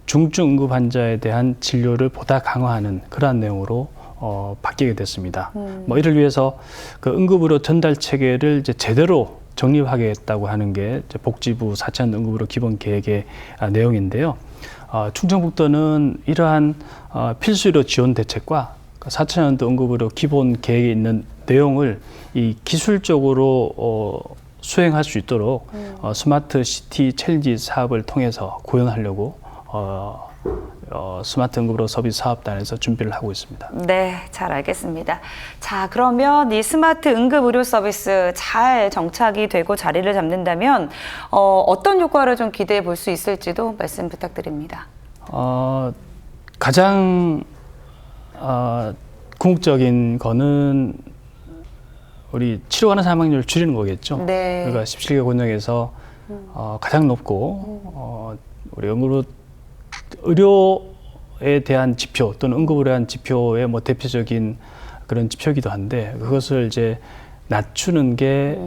중증 응급 환자에 대한 진료를 보다 강화하는 그러한 내용으로 바뀌게 됐습니다. 이를 위해서 그 응급의료 전달 체계를 이제 제대로 정립하겠다고 하는 게 이제 복지부 4차 응급의료 기본 계획의 내용인데요. 충청북도는 이러한 필수의료 지원 대책과 4차년도 응급의료 기본 계획에 있는 내용을 이 기술적으로 수행할 수 있도록 스마트 시티 챌린지 사업을 통해서 구현하려고 스마트 응급의료 서비스 사업단에서 준비를 하고 있습니다. 네, 잘 알겠습니다. 자, 그러면 이 스마트 응급의료 서비스 잘 정착이 되고 자리를 잡는다면 어떤 효과를 좀 기대해 볼 수 있을지도 말씀 부탁드립니다. 가장 궁극적인 거는 우리 치료하는 사망률을 줄이는 거겠죠. 네. 그러니까 17개 권역에서 가장 높고 우리 의료에 대한 지표 또는 응급의료에 대한 지표의 뭐 대표적인 그런 지표이기도 한데 그것을 이제 낮추는 게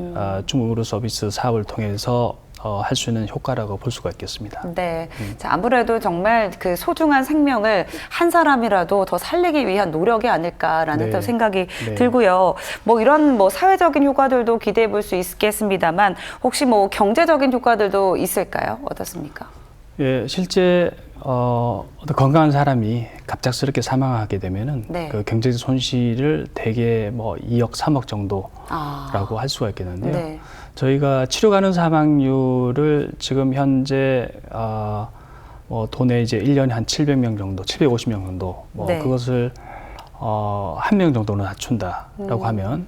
중앙의료 서비스 사업을 통해서 할 수 있는 효과라고 볼 수가 있겠습니다. 네. 자, 아무래도 정말 그 소중한 생명을 한 사람이라도 더 살리기 위한 노력이 아닐까라는 또 생각이 들고요. 뭐 이런 뭐 사회적인 효과들도 기대해 볼 수 있겠습니다만 혹시 뭐 경제적인 효과들도 있을까요? 어떻습니까? 예, 실제 어떤 건강한 사람이 갑작스럽게 사망하게 되면은 그 경제적 손실을 대개 뭐 2억, 3억 정도라고 할 수가 있겠는데요. 네. 저희가 치료 가능 사망률을 지금 현재 뭐 도내 이제 1년에 한 700명 정도, 750명 정도 뭐 그것을 1명 정도는 낮춘다라고 하면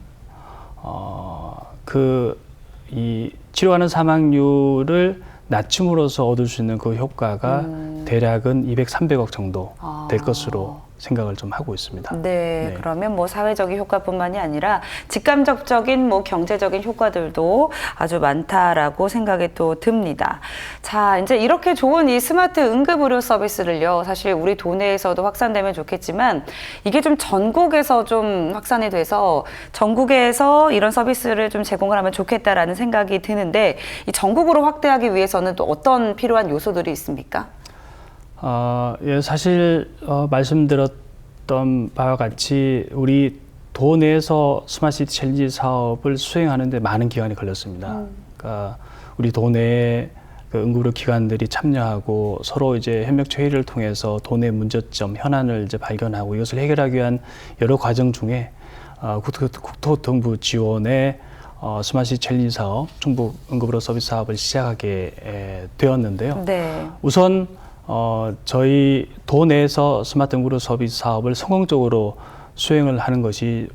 이 치료 가능 사망률을 낮춤으로써 얻을 수 있는 그 효과가 대략은 200, 300억 정도 될 것으로 생각을 좀 하고 있습니다. 네, 그러면 뭐 사회적인 효과뿐만이 아니라 직간접적인 뭐 경제적인 효과들도 아주 많다라고 생각이 또 듭니다. 자, 이제 이렇게 좋은 이 스마트 응급의료 서비스를요, 사실 우리 도내에서도 확산되면 좋겠지만 이게 좀 전국에서 좀 확산이 돼서 전국에서 이런 서비스를 좀 제공을 하면 좋겠다라는 생각이 드는데 이 전국으로 확대하기 위해서는 또 어떤 필요한 요소들이 있습니까? 예, 사실 말씀드렸던 바와 같이 우리 도내에서 스마트시티 챌린지 사업을 수행하는데 많은 기간이 걸렸습니다. 그러니까 우리 도내에 그 응급의료 기관들이 참여하고 서로 이제 협력체 회의를 통해서 도내 문제점, 현안을 이제 발견하고 이것을 해결하기 위한 여러 과정 중에 국토교통부 지원의 스마트시티 챌린지 사업, 충북 응급의료 서비스 사업을 시작하게 되었는데요. 네. 우선 저희 도내에서 스마트 응급의료 서비스 사업을 성공적으로 수행을 하는 것이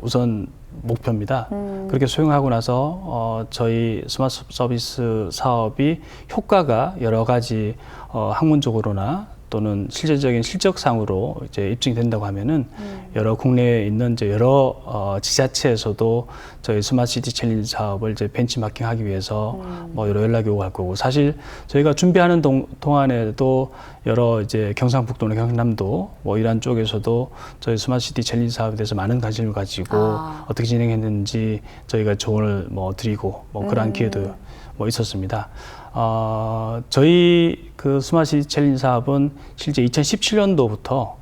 우선 목표입니다. 그렇게 수행하고 나서 저희 스마트 서비스 사업이 효과가 여러 가지 학문적으로나 또는 실질적인 실적상으로 이제 입증이 된다고 하면은 여러 국내에 있는 이제 여러 지자체에서도 저희 스마트시티 챌린지 사업을 이제 벤치마킹하기 위해서 뭐 여러 연락이 오고 할 거고 사실 저희가 준비하는 동안에도 여러 이제 경상북도나 경남도 뭐 이런 쪽에서도 저희 스마트시티 챌린지 사업에 대해서 많은 관심을 가지고 어떻게 진행했는지 저희가 조언을 뭐 드리고 뭐 그러한 기회도 뭐 있었습니다. 저희 그 스마트시티 챌린지 사업은 실제 2017년도부터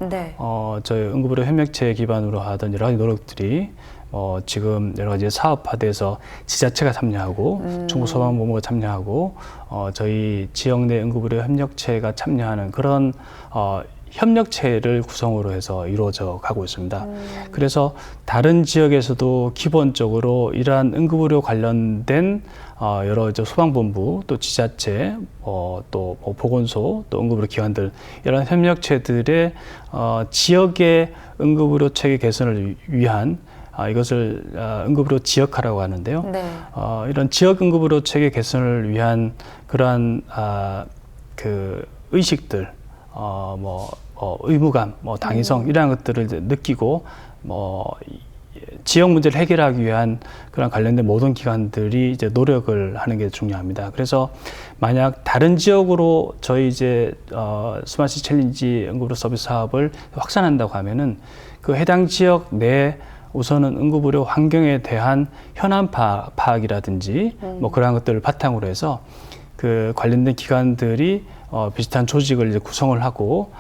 저희 응급의료 협력체 기반으로 하던 여러 가지 노력들이 지금 여러 가지 사업화돼서 지자체가 참여하고 충북소방본부가 참여하고 저희 지역 내 응급의료 협력체가 참여하는 그런 협력체를 구성으로 해서 이루어져 가고 있습니다. 그래서 다른 지역에서도 기본적으로 이러한 응급의료 관련된 여러 소방본부 또 지자체 또 보건소 또 응급의료 기관들 이런 협력체들의 지역의 응급의료 체계 개선을 위한 이것을 응급의료 지역화라고 하는데요. 이런 지역 응급의료 체계 개선을 위한 그러한 그 의식들 의무감, 당위성 이러한 것들을 이제 느끼고 지역 문제를 해결하기 위한 그런 관련된 모든 기관들이 이제 노력을 하는 게 중요합니다. 그래서 만약 다른 지역으로 저희 이제 스마트 챌린지 응급의료 서비스 사업을 확산한다고 하면은 그 해당 지역 내 우선은 응급의료 환경에 대한 현안 파악이라든지 뭐 그러한 것들을 바탕으로 해서 그 관련된 기관들이 비슷한 조직을 이제 구성을 하고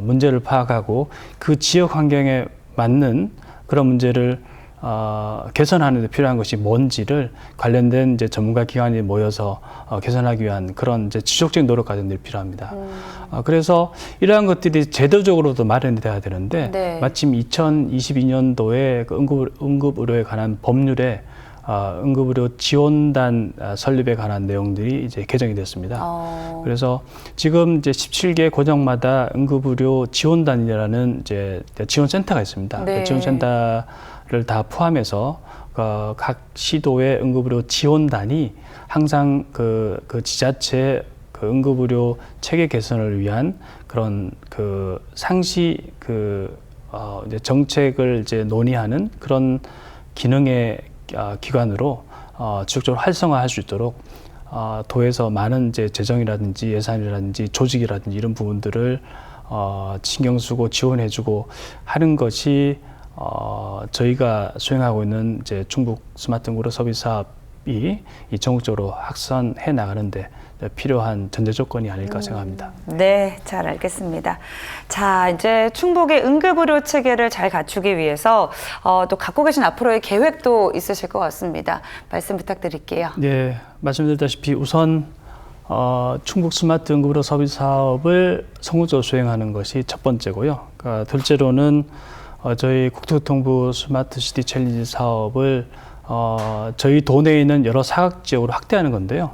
문제를 파악하고 그 지역 환경에 맞는 그런 문제를 개선하는 데 필요한 것이 뭔지를 관련된 이제 전문가 기관이 모여서 개선하기 위한 그런 이제 지속적인 노력 과정들이 필요합니다. 그래서 이러한 것들이 제도적으로도 마련이 돼야 되는데 네. 마침 2022년도에 그 응급의료에 관한 법률에 응급의료 지원단 설립에 관한 내용들이 이제 개정이 됐습니다. 그래서 지금 이제 17개 고정마다 응급의료 지원단이라는 이제 지원센터가 있습니다. 네. 그 지원센터를 다 포함해서 각 시도의 응급의료 지원단이 항상 그 지자체 그 응급의료 체계 개선을 위한 그런 그 상시 이제 정책을 이제 논의하는 그런 기능의 기관으로 지속적으로 활성화할 수 있도록 도에서 많은 이제 재정이라든지 예산이라든지 조직이라든지 이런 부분들을 신경 쓰고 지원해주고 하는 것이 저희가 수행하고 있는 이제 충북 스마트 응급의료 서비스 사업이 이 전국적으로 확산해 나가는데 필요한 전제 조건이 아닐까 생각합니다. 네, 잘 알겠습니다. 자, 이제 충북의 응급의료 체계를 잘 갖추기 위해서 또 갖고 계신 앞으로의 계획도 있으실 것 같습니다. 말씀 부탁드릴게요. 네, 말씀드렸다시피 우선 충북 스마트 응급의료 서비스 사업을 성공적으로 수행하는 것이 첫 번째고요. 그러니까 둘째로는 저희 국토교통부 스마트 시티 챌린지 사업을 저희 도내에 있는 여러 사각 지역으로 확대하는 건데요.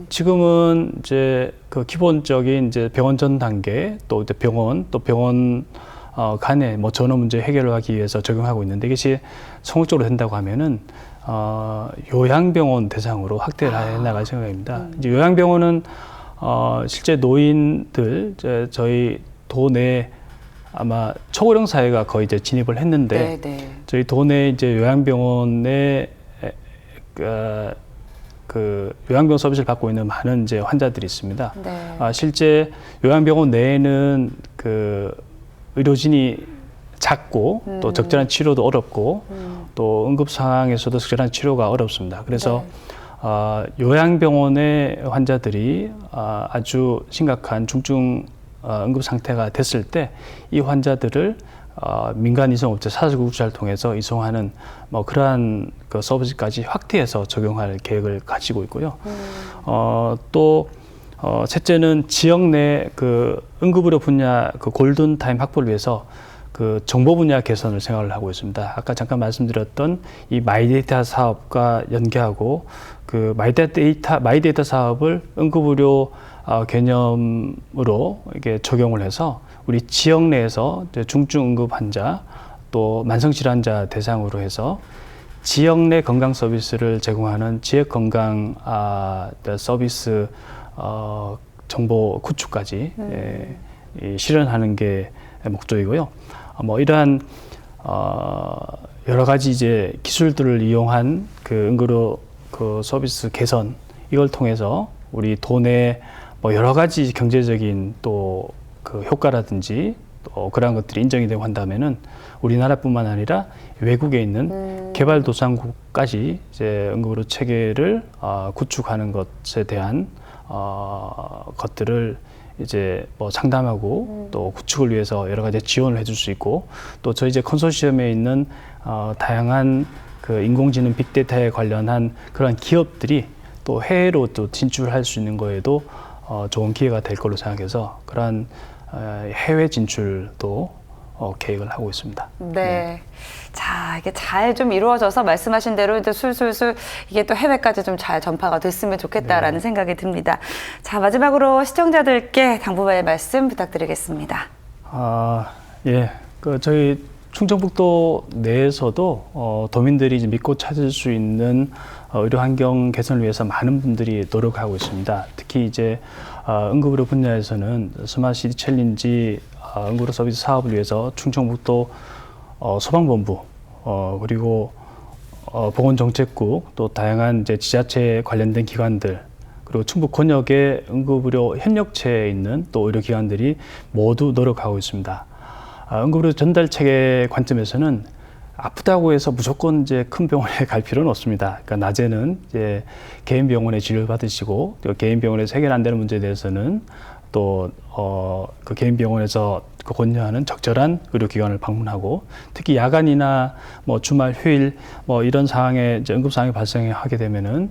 지금은 이제 그 기본적인 이제 병원 전 단계 또 이제 병원 간의 뭐 전원 문제 해결을 하기 위해서 적용하고 있는데 이것이 성공적으로 된다고 하면은 요양병원 대상으로 확대를 해 나갈 생각입니다. 이제 요양병원은 실제 노인들 저희 도내 아마 초고령 사회가 거의 이제 진입을 했는데 저희 도내 이제 요양병원에 그 요양병원 서비스를 받고 있는 많은 이제 환자들이 있습니다. 네. 실제 요양병원 내에는 그 의료진이 작고 또 적절한 치료도 어렵고 또 응급 상황에서도 적절한 치료가 어렵습니다. 그래서 요양병원의 환자들이 아주 심각한 중증 응급 상태가 됐을 때 이 환자들을 민간 이송업체 사설구급차를 통해서 이송하는 뭐 그러한 그 서비스까지 확대해서 적용할 계획을 가지고 있고요. 또 셋째는 지역 내 그 응급의료 분야 그 골든 타임 확보를 위해서 그 정보 분야 개선을 생각을 하고 있습니다. 아까 잠깐 말씀드렸던 이 마이데이터 사업과 연계하고 그 마이데이터 사업을 응급의료 개념으로 이게 적용을 해서 우리 지역 내에서 중증 응급 환자 또 만성 질환자 대상으로 해서 지역 내 건강 서비스를 제공하는 지역 건강 서비스 정보 구축까지 실현하는 게 목적이고요. 뭐 이러한 여러 가지 이제 기술들을 이용한 그 응급의료 그 서비스 개선 이걸 통해서 우리 도내 뭐 여러 가지 경제적인 또 그 효과라든지 또 그러한 것들이 인정이 되고 한다면은 우리나라뿐만 아니라 외국에 있는 개발도상국까지 이제 응급의료 체계를 구축하는 것에 대한 것들을 이제 뭐 상담하고 또 구축을 위해서 여러 가지 지원을 해줄 수 있고 또 저희 이제 컨소시엄에 있는 다양한 그 인공지능 빅데이터에 관련한 그런 기업들이 또 해외로 또 진출할 수 있는 거에도 좋은 기회가 될 걸로 생각해서 그러한 해외 진출도 계획을 하고 있습니다. 네. 자, 이게 잘 좀 이루어져서 말씀하신 대로 이제 술술술 이게 또 해외까지 좀 잘 전파가 됐으면 좋겠다라는 생각이 듭니다. 자, 마지막으로 시청자들께 당부의 말씀 부탁드리겠습니다. 예. 그 저희 충청북도 내에서도 도민들이 이제 믿고 찾을 수 있는 의료 환경 개선을 위해서 많은 분들이 노력하고 있습니다. 특히 이제 응급의료 분야에서는 스마트시티 챌린지 응급의료 서비스 사업을 위해서 충청북도 소방본부 그리고 보건정책국 또 다양한 이제 지자체 관련된 기관들 그리고 충북 권역의 응급의료 협력체에 있는 또 의료기관들이 모두 노력하고 있습니다. 응급의료 전달 체계 관점에서는 아프다고 해서 무조건 이제 큰 병원에 갈 필요는 없습니다. 그러니까 낮에는 이제 개인 병원에 진료를 받으시고 또 개인 병원에서 해결 안 되는 문제에 대해서는 또 그 개인 병원에서 그 권유하는 적절한 의료기관을 방문하고 특히 야간이나 뭐 주말 휴일 뭐 이런 상황에 이제 응급 상황이 발생하게 되면은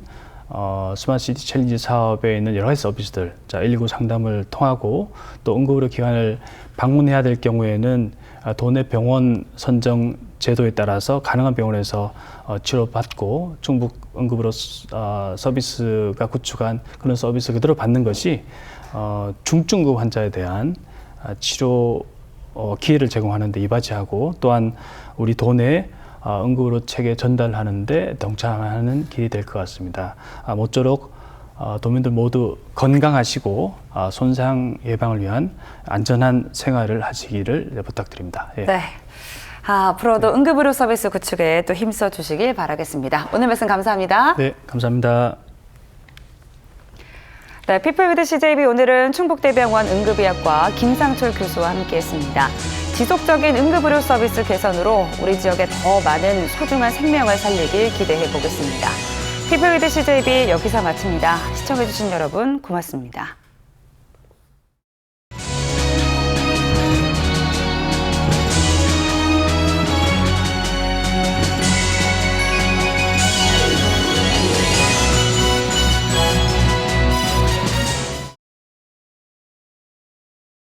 스마트 시티 챌린지 사업에 있는 여러 가지 서비스들, 119 상담을 통하고 또 응급의료기관을 방문해야 될 경우에는 도내 병원 선정 제도에 따라서 가능한 병원에서 치료받고 충북 응급의료 서비스가 구축한 그런 서비스 그대로 받는 것이 중증급 환자에 대한 치료 기회를 제공하는 데 이바지하고 또한 우리 도내 응급의료 체계 전달하는 데 동참하는 길이 될 것 같습니다. 모쪼록 도민들 모두 건강하시고 손상 예방을 위한 안전한 생활을 하시기를 부탁드립니다. 예. 네. 앞으로도 응급의료 서비스 구축에 또 힘써 주시길 바라겠습니다. 오늘 말씀 감사합니다. 네, 감사합니다. 네, 피플 위드 CJB 오늘은 충북대병원 응급의학과 김상철 교수와 함께했습니다. 지속적인 응급의료 서비스 개선으로 우리 지역의 더 많은 소중한 생명을 살리길 기대해 보겠습니다. 피플 위드 CJB 여기서 마칩니다. 시청해주신 여러분 고맙습니다.